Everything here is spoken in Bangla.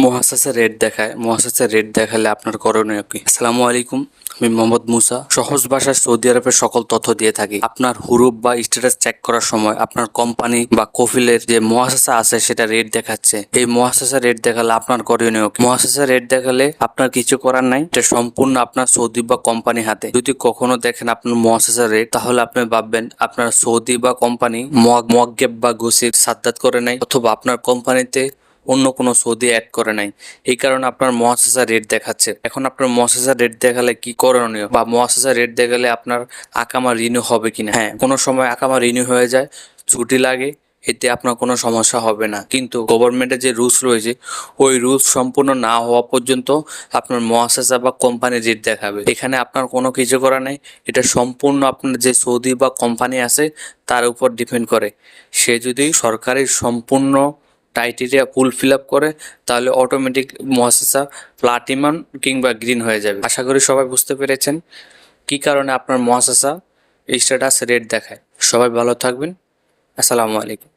মহাসাসা রেট দেখায়। মহাসাসা রেট দেখালে আপনার করণীয় কি? আসসালামু আলাইকুম, আমি মোহাম্মদ মুসা। সহজ ভাষায় সৌদি আরবের সকল তথ্য দিয়ে থাকি। আপনার হুরুপ বা স্ট্যাটাস চেক করার সময় আপনার কোম্পানি বা কফিলের যে মহাসাসা আছে সেটা রেট দেখাচ্ছে। এই মহাসাসা রেট দেখালে আপনার করণীয় কি? মহাসাসা রেট দেখালে আপনার কিছু করার নাই, এটা সম্পূর্ণ আপনার সৌদি বা কোম্পানি হাতে। যদি কখনো দেখেন আপনার মহাসাসা রেট, তাহলে আপনি ভাববেন আপনার সৌদি বা কোম্পানি মোয়াগ্গেব বা গুসির সাদ্দাত করে নাই, অথবা আপনার কোম্পানিতে অন্য কোনো সৌদি অ্যাড করে নাই। এই কারণে আপনার মহাসাসা রেট দেখাচ্ছে। এখন আপনার মহাসাসা রেট দেখালে কি করণীয়, বা মহাসাসা রেট দেখালে আপনার আকামা রিনিউ হবে কিনা? হ্যাঁ, কোনো সময় আকামা রিনিউ হয়ে যায়, ছুটি লাগে, এতে আপনার কোনো সমস্যা হবে না। কিন্তু গভর্নমেন্টের যে রুলস রয়েছে, ওই রুলস সম্পূর্ণ না হওয়া পর্যন্ত আপনার মহাসাসা বা কোম্পানি রেট দেখাবে। এখানে আপনার কোনো কিছু করা নেই, এটা সম্পূর্ণ আপনার যে সৌদি বা কোম্পানি আছে তার উপর ডিপেন্ড করে। সে যদি সরকারের সম্পূর্ণ ক্রাইটেরিয়া ফিল আপ করে, তাহলে অটোমেটিক মহাসাসা প্লাটিনাম কিংবা গ্রিন হয়ে যাবে। আশা করি সবাই বুঝতে পেরেছেন কি কারণে আপনার মহাসাসা স্ট্যাটাস রেট দেখায়। সবাই ভালো থাকবেন। আসসালামু আলাইকুম।